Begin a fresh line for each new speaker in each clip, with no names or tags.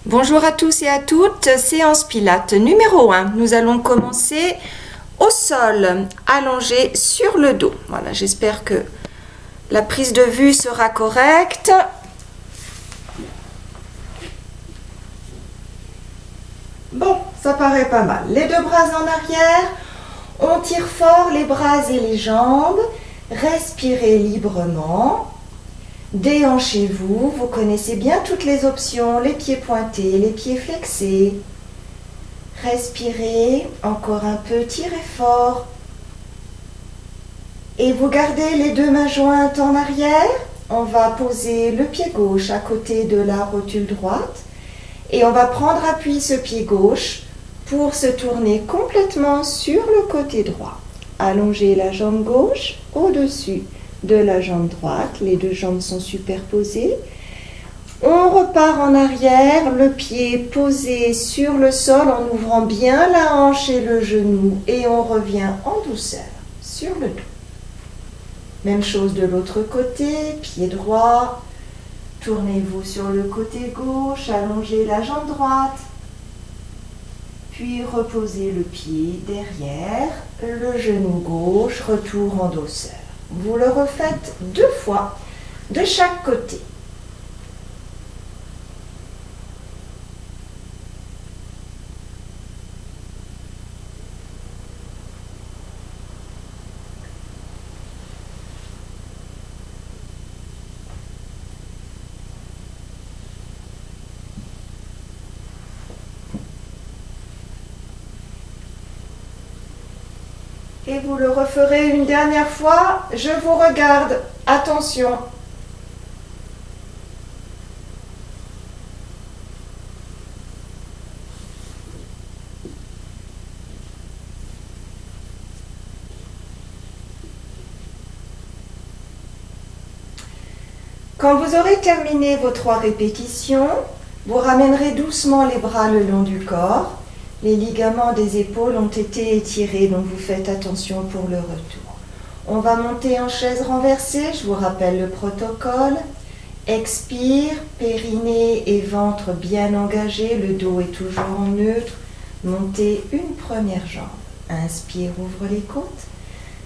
Bonjour à tous et à toutes, séance Pilates numéro 1. Nous allons commencer au sol, allongé sur le dos. Voilà, j'espère que la prise de vue sera correcte. Bon, ça paraît pas mal. Les deux bras en arrière, on tire fort les bras et les jambes. Respirez librement. Déhanchez-vous, vous connaissez bien toutes les options, les pieds pointés, les pieds flexés. Respirez, encore un peu, tirez fort. Et vous gardez les deux mains jointes en arrière. On va poser le pied gauche à côté de la rotule droite. Et on va prendre appui ce pied gauche pour se tourner complètement sur le côté droit. Allongez la jambe gauche au-dessus de la jambe droite, les deux jambes sont superposées. On repart en arrière, le pied posé sur le sol en ouvrant bien la hanche et le genou et on revient en douceur sur le dos. Même chose de l'autre côté, pied droit, tournez-vous sur le côté gauche, allongez la jambe droite, puis reposez le pied derrière, le genou gauche, retour en douceur. Vous le refaites 2 fois de chaque côté. Et vous le referez une dernière fois. Je vous regarde. Attention. Quand vous aurez terminé vos 3 répétitions, vous ramènerez doucement les bras le long du corps. Les ligaments des épaules ont été étirés, donc vous faites attention pour le retour. On va monter en chaise renversée, je vous rappelle le protocole. Expire, périnée et ventre bien engagés, le dos est toujours en neutre. Montez une première jambe. Inspire, ouvre les côtes.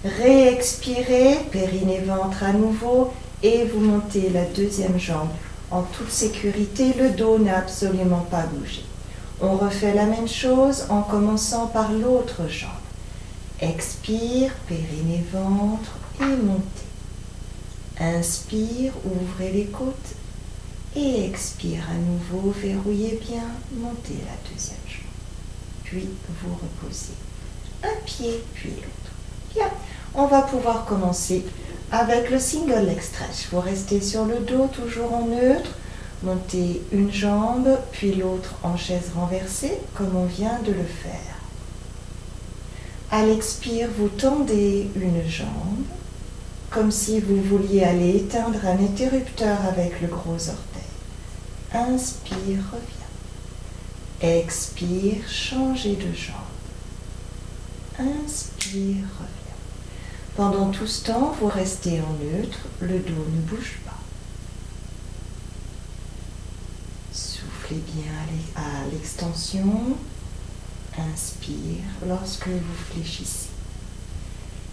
Réexpirez, périnée, ventre à nouveau et vous montez la deuxième jambe. En toute sécurité, le dos n'a absolument pas bougé. On refait la même chose en commençant par l'autre jambe. Expire, périnée, ventre et montez. Inspire, ouvrez les côtes et expire à nouveau, verrouillez bien, montez la deuxième jambe. Puis vous reposez un pied puis l'autre. Bien, on va pouvoir commencer avec le single leg stretch. Vous restez sur le dos, toujours en neutre. Montez une jambe, puis l'autre en chaise renversée, comme on vient de le faire. À l'expire, vous tendez une jambe, comme si vous vouliez aller éteindre un interrupteur avec le gros orteil. Inspire, reviens. Expire, changez de jambe. Inspire, reviens. Pendant tout ce temps, vous restez en neutre, le dos ne bouge pas. Soufflez bien à l'extension. Inspire lorsque vous fléchissez.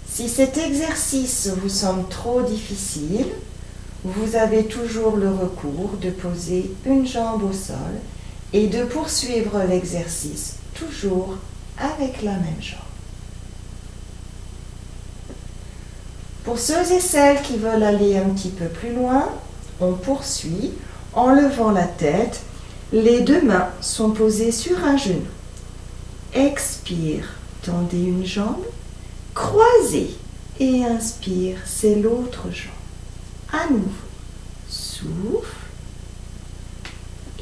Si cet exercice vous semble trop difficile, vous avez toujours le recours de poser une jambe au sol et de poursuivre l'exercice toujours avec la même jambe. Pour ceux et celles qui veulent aller un petit peu plus loin, on poursuit en levant la tête. Les deux mains sont posées sur un genou. Expire, tendez une jambe, croisez et inspire, c'est l'autre jambe. À nouveau, souffle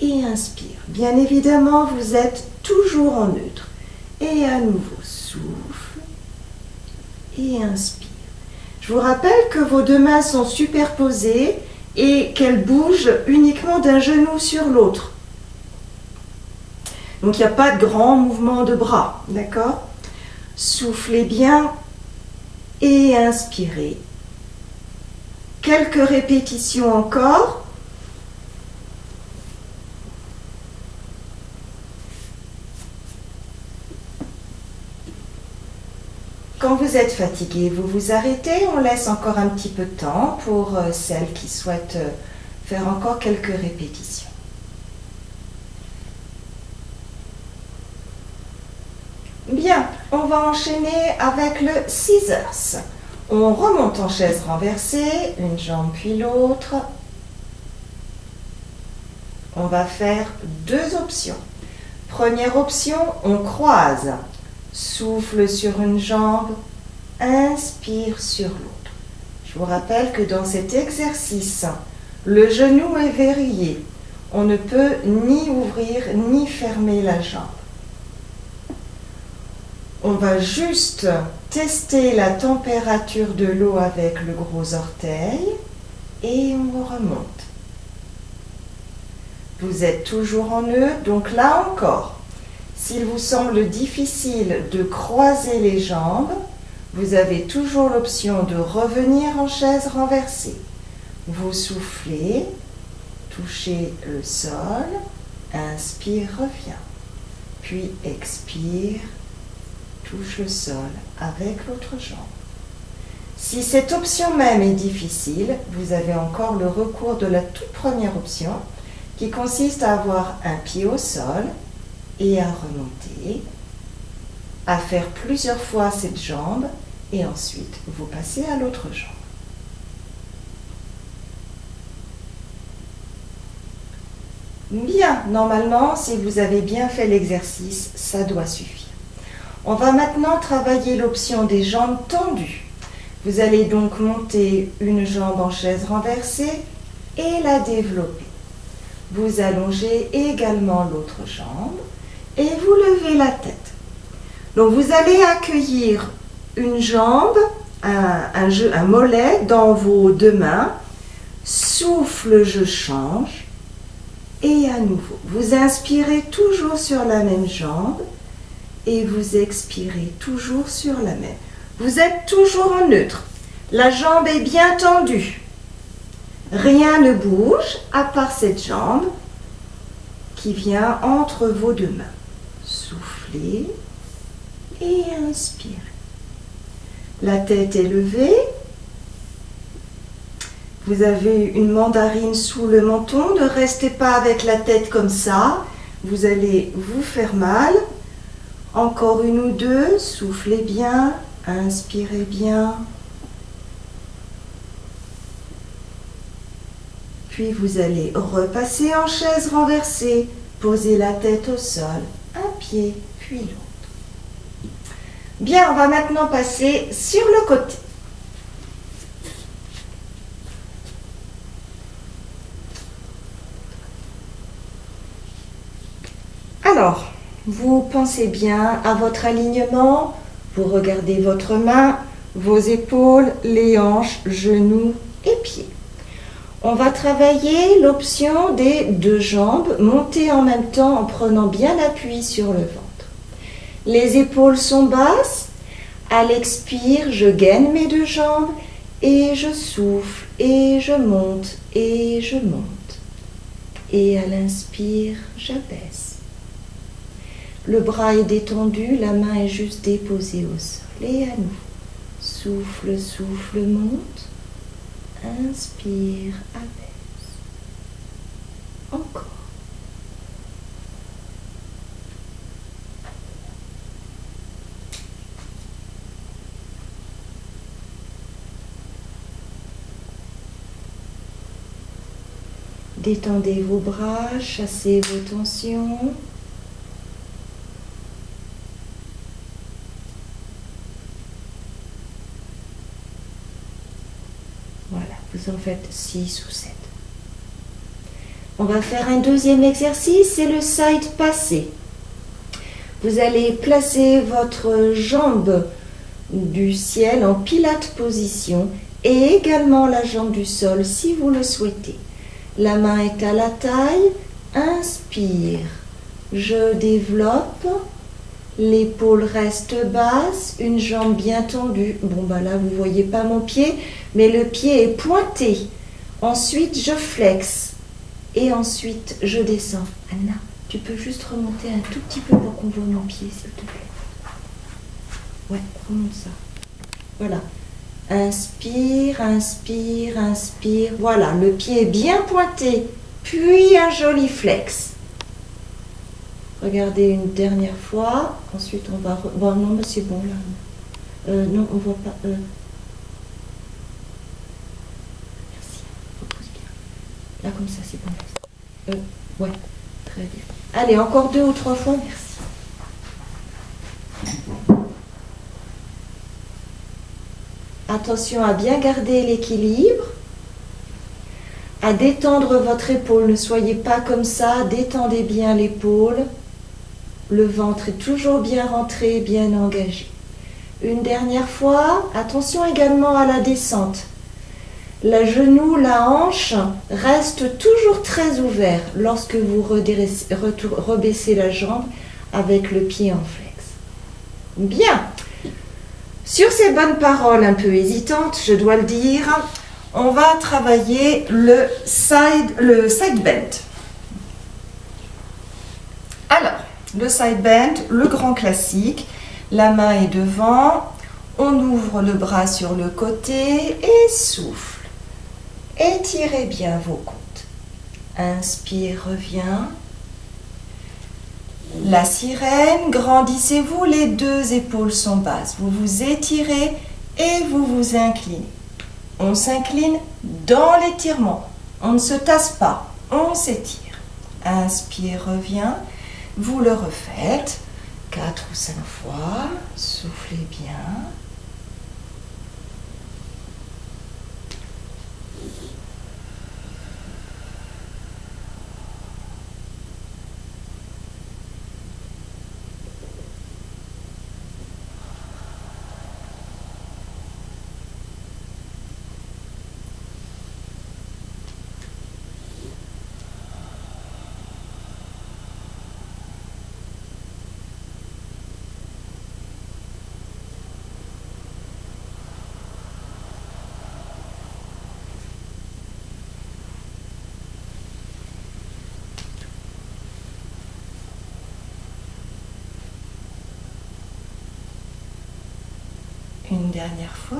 et inspire. Bien évidemment, vous êtes toujours en neutre. Et à nouveau, souffle et inspire. Je vous rappelle que vos deux mains sont superposées et qu'elles bougent uniquement d'un genou sur l'autre. Donc il n'y a pas de grand mouvement de bras, d'accord? Soufflez bien et inspirez. Quelques répétitions encore. Quand vous êtes fatigué, vous vous arrêtez. On laisse encore un petit peu de temps pour celles qui souhaitent faire encore quelques répétitions. Bien, on va enchaîner avec le scissors. On remonte en chaise renversée, une jambe puis l'autre. On va faire deux options. Première option, on croise. Souffle sur une jambe, inspire sur l'autre. Je vous rappelle que dans cet exercice, le genou est verrouillé. On ne peut ni ouvrir ni fermer la jambe. On va juste tester la température de l'eau avec le gros orteil et on remonte. Vous êtes toujours en neutre, donc là encore, s'il vous semble difficile de croiser les jambes, vous avez toujours l'option de revenir en chaise renversée. Vous soufflez, touchez le sol, inspire, revient. Puis expire, touche le sol avec l'autre jambe. Si cette option même est difficile, vous avez encore le recours de la toute première option qui consiste à avoir un pied au sol et à remonter, à faire plusieurs fois cette jambe et ensuite vous passez à l'autre jambe. Bien, normalement, si vous avez bien fait l'exercice, ça doit suffire. On va maintenant travailler l'option des jambes tendues. Vous allez donc monter une jambe en chaise renversée et la développer. Vous allongez également l'autre jambe et vous levez la tête. Donc vous allez accueillir une jambe, un mollet dans vos deux mains. Souffle, je change. Et à nouveau, vous inspirez toujours sur la même jambe et vous expirez toujours sur la même. Vous êtes toujours en neutre. La jambe est bien tendue. Rien ne bouge à part cette jambe qui vient entre vos deux mains. Soufflez et inspirez. La tête est levée. Vous avez une mandarine sous le menton. Ne restez pas avec la tête comme ça. Vous allez vous faire mal. Encore une ou deux. Soufflez bien. Inspirez bien. Puis vous allez repasser en chaise renversée. Posez la tête au sol. Un pied, puis l'autre. Bien, on va maintenant passer sur le côté. Alors, vous pensez bien à votre alignement, vous regardez votre main, vos épaules, les hanches, genoux et pieds. On va travailler l'option des deux jambes montées en même temps en prenant bien appui sur le ventre. Les épaules sont basses. À l'expire, je gaine mes deux jambes et je souffle et je monte et je monte. Et à l'inspire, j'abaisse. Le bras est détendu, la main est juste déposée au sol. Et à nouveau, souffle, souffle, monte. Inspire, abaisse. Encore. Détendez vos bras, chassez vos tensions. Voilà, vous en faites 6 ou 7. On va faire un deuxième exercice, c'est le side passé. Vous allez placer votre jambe du ciel en pilate position et également la jambe du sol si vous le souhaitez. La main est à la taille, inspire, je développe, l'épaule reste basse, une jambe bien tendue. Bon ben là vous ne voyez pas mon pied, mais le pied est pointé. Ensuite je flexe et ensuite je descends. Anna, tu peux juste remonter un tout petit peu pour qu'on voit mon pied s'il te plaît. Ouais, remonte ça. Voilà. Inspire, inspire, inspire. Voilà, le pied est bien pointé. Puis un joli flex. Regardez une dernière fois. Ensuite, on va... Bon, non, mais c'est bon, là. Non, on ne voit pas... Merci. Repose bien. Là, comme ça, c'est bon. Ouais, très bien. Allez, encore 2 ou 3 fois. Merci. Attention à bien garder l'équilibre, à détendre votre épaule. Ne soyez pas comme ça, détendez bien l'épaule. Le ventre est toujours bien rentré, bien engagé. Une dernière fois, attention également à la descente. Le genou, la hanche reste toujours très ouvert lorsque vous rebaissez la jambe avec le pied en flex. Bien. Sur ces bonnes paroles un peu hésitantes, je dois le dire, on va travailler le side bend. Alors, le side bend, le grand classique, la main est devant, on ouvre le bras sur le côté et souffle. Étirez bien vos côtes. Inspire, reviens. La sirène, grandissez-vous, les 2 épaules sont basses. Vous vous étirez et vous vous inclinez. On s'incline dans l'étirement. On ne se tasse pas, on s'étire. Inspire, reviens. Vous le refaites 4 ou 5 fois. Soufflez bien. Une dernière fois.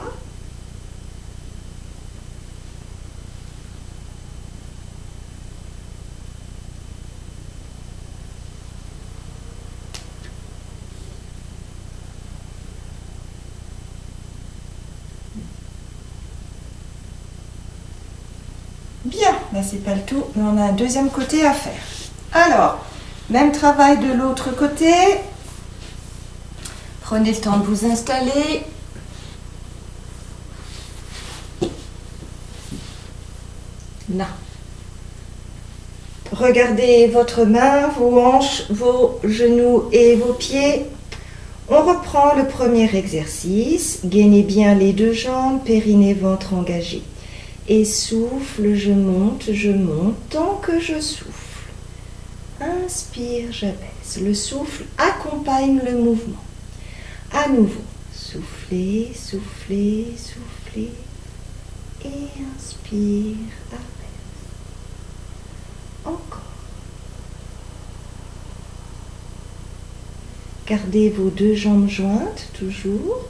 Bien, là c'est pas le tout, mais on a un deuxième côté à faire. Alors, même travail de l'autre côté. Prenez le temps de vous installer. Là. Regardez votre main, vos hanches, vos genoux et vos pieds. On reprend le premier exercice. Gainez bien les 2 jambes, périnée, ventre engagé. Et souffle, je monte tant que je souffle. Inspire, j'abaisse. Le souffle accompagne le mouvement. À nouveau, soufflez, soufflez, soufflez. Et inspire, abaisse. Encore. Gardez vos 2 jambes jointes, toujours.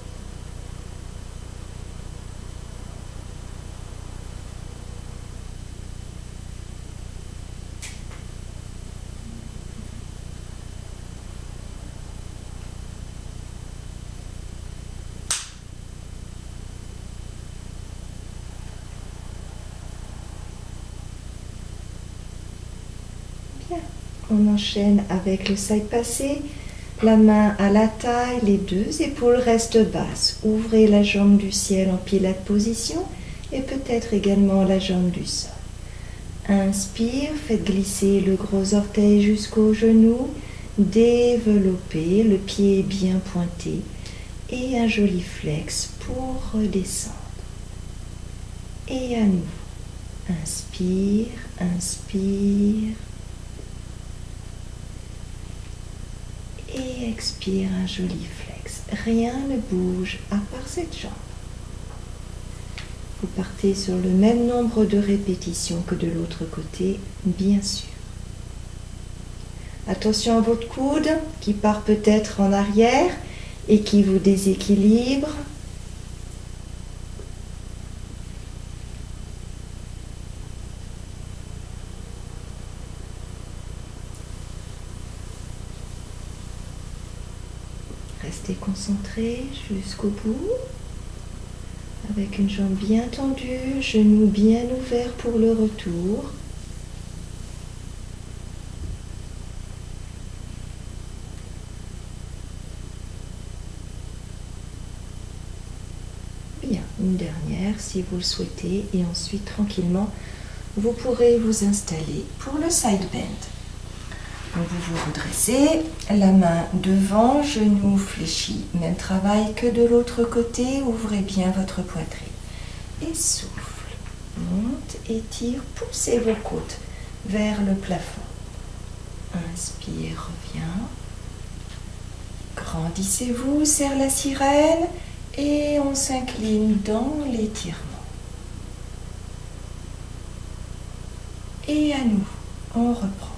On enchaîne avec le side passé, la main à la taille, les 2 épaules restent basses. Ouvrez la jambe du ciel en pilate position et peut-être également la jambe du sol. Inspire, faites glisser le gros orteil jusqu'au genou, développez, le pied bien pointé et un joli flex pour redescendre. Et à nouveau, inspire, inspire. Et expire un joli flex. Rien ne bouge à part cette jambe. Vous partez sur le même nombre de répétitions que de l'autre côté, bien sûr. Attention à votre coude qui part peut-être en arrière et qui vous déséquilibre. Restez concentré jusqu'au bout, avec une jambe bien tendue, genou bien ouvert pour le retour. Bien, une dernière si vous le souhaitez, et ensuite tranquillement, vous pourrez vous installer pour le side bend. Donc vous vous redressez, la main devant, genou fléchi, même travail que de l'autre côté, ouvrez bien votre poitrine. Et souffle, monte, étire, poussez vos côtes vers le plafond. Inspire, reviens. Grandissez-vous, serre la sirène et on s'incline dans l'étirement. Et à nouveau, on reprend.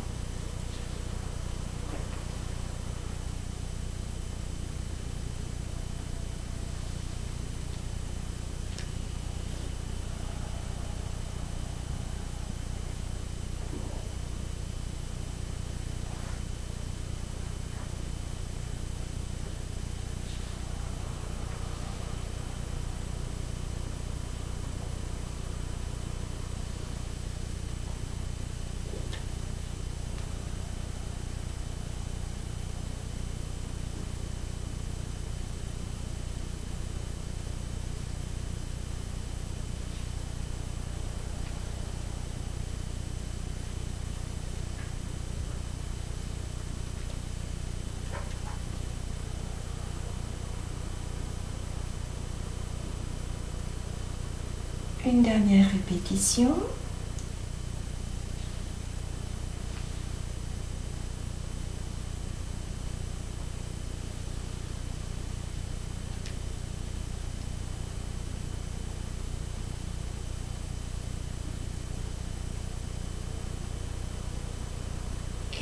Une dernière répétition.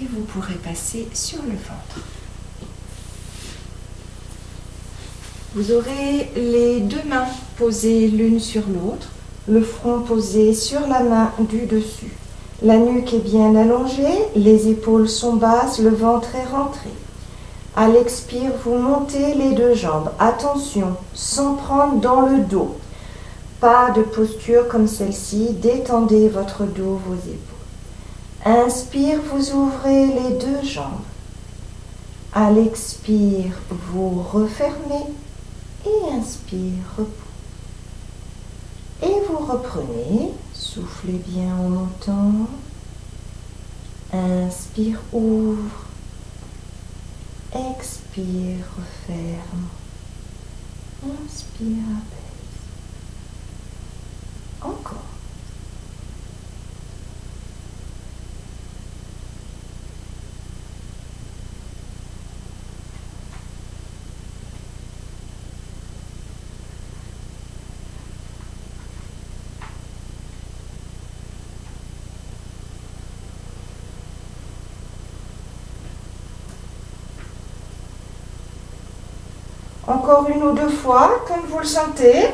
Et vous pourrez passer sur le ventre. Vous aurez les deux mains posées l'une sur l'autre, le front posé sur la main du dessus. La nuque est bien allongée, les épaules sont basses, le ventre est rentré. À l'expire, vous montez les deux jambes. Attention, sans prendre dans le dos. Pas de posture comme celle-ci, détendez votre dos, vos épaules. Inspire, vous ouvrez les deux jambes. À l'expire, vous refermez et inspire, repos. Et vous reprenez, soufflez bien en montant. Inspire, ouvre. Expire, referme. Inspire, apaise. Encore. Encore une ou deux fois, comme vous le sentez.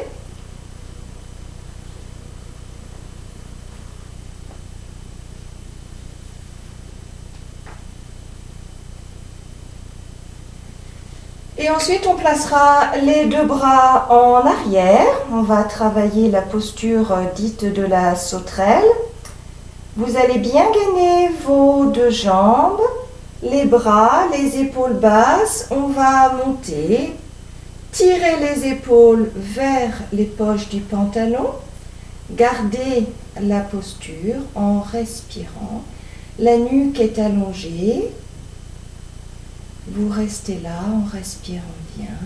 Et ensuite, on placera les deux bras en arrière. On va travailler la posture dite de la sauterelle. Vous allez bien gainer vos deux jambes, les bras, les épaules basses. On va monter. Tirez les épaules vers les poches du pantalon. Gardez la posture en respirant. La nuque est allongée. Vous restez là en respirant bien.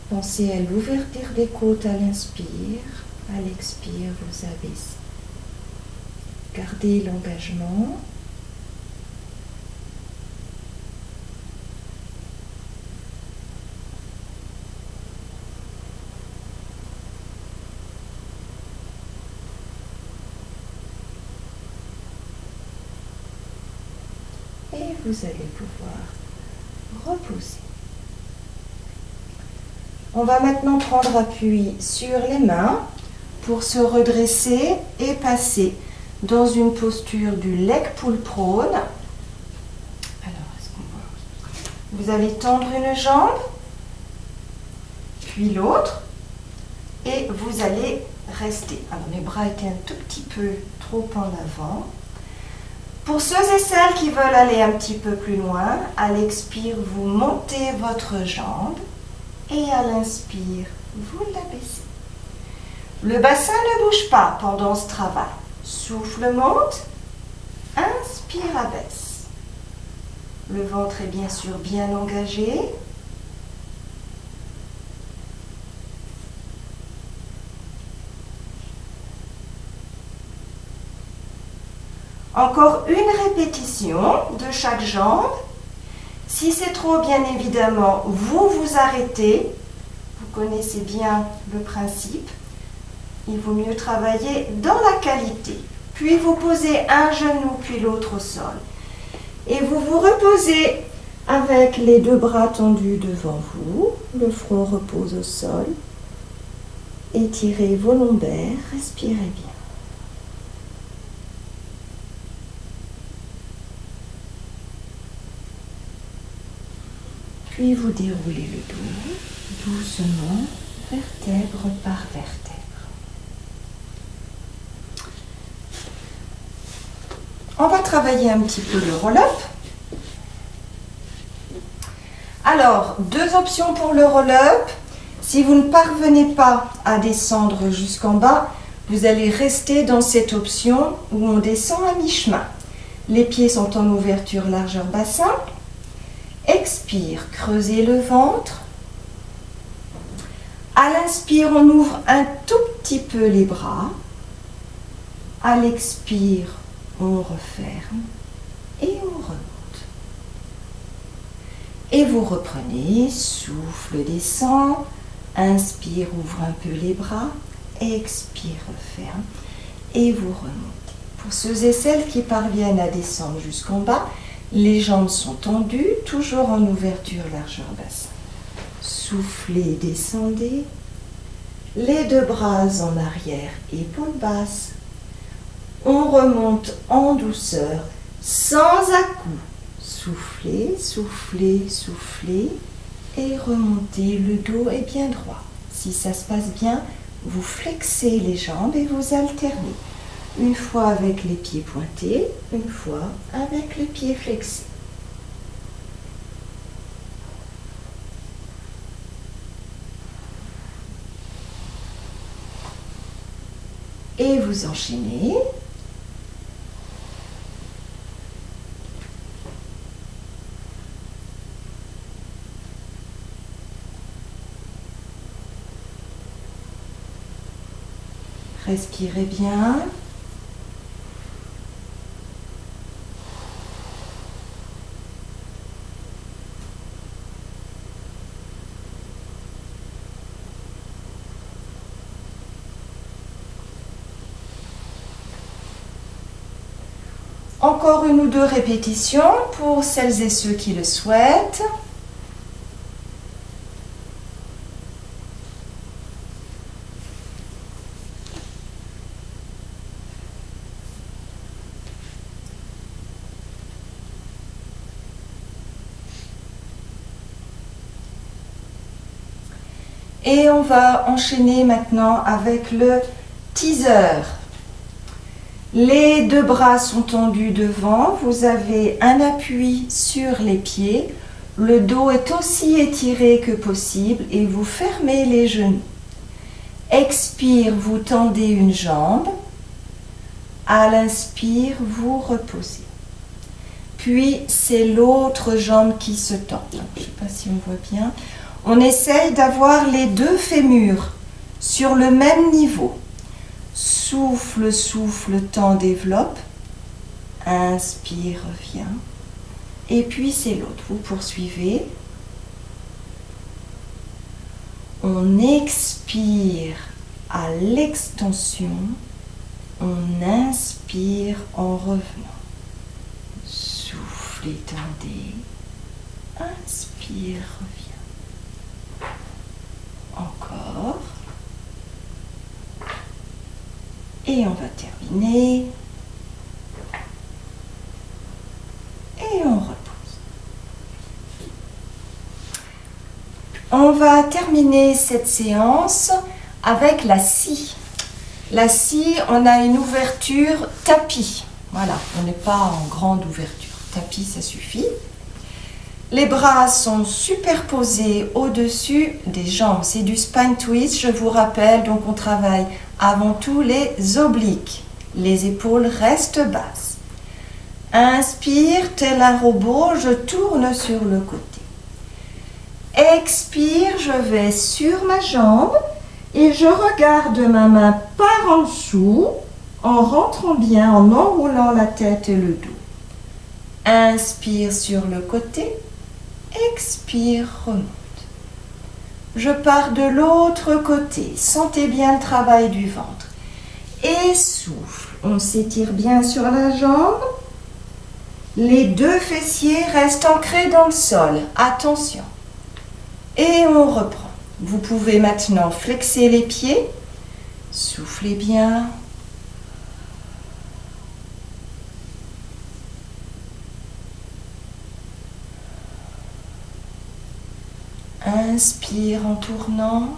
Pensez à l'ouverture des côtes à l'inspire. À l'expire, vous abaissez. Gardez l'engagement. Et vous allez pouvoir reposer. On va maintenant prendre appui sur les mains pour se redresser et passer dans une posture du leg pull prone. Alors, est-ce qu'on voit ? Vous allez tendre une jambe, puis l'autre. Et vous allez rester. Alors mes bras étaient un tout petit peu trop en avant. Pour ceux et celles qui veulent aller un petit peu plus loin, à l'expire, vous montez votre jambe et à l'inspire, vous l'abaissez. Le bassin ne bouge pas pendant ce travail. Souffle monte, inspire, abaisse. Le ventre est bien sûr bien engagé. Encore une répétition de chaque jambe. Si c'est trop, bien évidemment, vous vous arrêtez. Vous connaissez bien le principe. Il vaut mieux travailler dans la qualité. Puis vous posez un genou puis l'autre au sol. Et vous vous reposez avec les deux bras tendus devant vous. Le front repose au sol. Étirez vos lombaires, respirez bien. Puis vous déroulez le dos, doucement, vertèbre par vertèbre. On va travailler un petit peu le roll-up. Alors, deux options pour le roll-up. Si vous ne parvenez pas à descendre jusqu'en bas, vous allez rester dans cette option où on descend à mi-chemin. Les pieds sont en ouverture largeur bassin. Expire, creusez le ventre. À l'inspire, on ouvre un tout petit peu les bras. À l'expire, on referme et on remonte. Et vous reprenez, souffle descend, inspire, ouvre un peu les bras, expire, referme et vous remontez. Pour ceux et celles qui parviennent à descendre jusqu'en bas, les jambes sont tendues, toujours en ouverture largeur bassin. Soufflez, descendez. Les deux bras en arrière, épaules basses. On remonte en douceur, sans à-coups. Soufflez, soufflez, soufflez et remontez. Le dos est bien droit. Si ça se passe bien, vous flexez les jambes et vous alternez. Une fois avec les pieds pointés, une fois avec les pieds flexés. Et vous enchaînez. Respirez bien. Encore une ou deux répétitions pour celles et ceux qui le souhaitent. Et on va enchaîner maintenant avec le teaser. Les deux bras sont tendus devant, vous avez un appui sur les pieds, le dos est aussi étiré que possible et vous fermez les genoux. Expire, vous tendez une jambe, à l'inspire, vous reposez. Puis c'est l'autre jambe qui se tend. Je ne sais pas si on voit bien. On essaye d'avoir les deux fémurs sur le même niveau. Souffle, souffle, tend, développe. Inspire, revient. Et puis c'est l'autre. Vous poursuivez. On expire à l'extension. On inspire en revenant. Soufflez, tendez. Inspire, revient. Encore. Et on va terminer. Et on repose. On va terminer cette séance avec la scie. La scie, on a une ouverture tapis. Voilà, on n'est pas en grande ouverture. Tapis, ça suffit. Les bras sont superposés au-dessus des jambes. C'est du spine twist, je vous rappelle. Donc, on travaille avant tout les obliques. Les épaules restent basses. Inspire, tel un robot, je tourne sur le côté. Expire, je vais sur ma jambe et je regarde ma main par en dessous en rentrant bien, en enroulant la tête et le dos. Inspire sur le côté, expire, remonte. Je pars de l'autre côté, sentez bien le travail du ventre. Et souffle, on s'étire bien sur la jambe. Les deux fessiers restent ancrés dans le sol, attention. Et on reprend. Vous pouvez maintenant flexer les pieds. Soufflez bien. Inspire en tournant.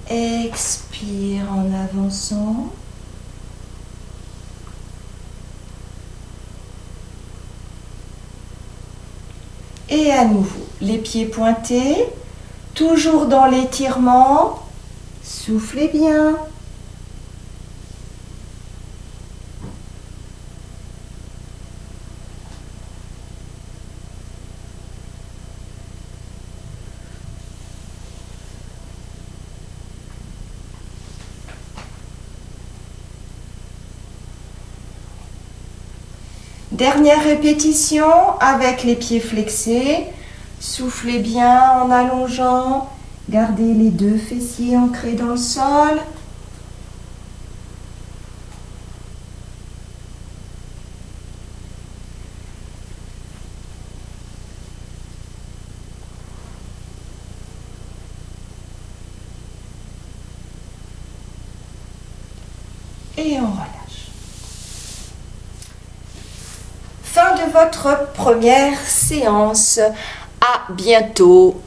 Expire en avançant. Et à nouveau, les pieds pointés. Toujours dans l'étirement, soufflez bien. Dernière répétition avec les pieds flexés. Soufflez bien en allongeant. Gardez les deux fessiers ancrés dans le sol. Et on relâche. Fin de votre première séance. À bientôt.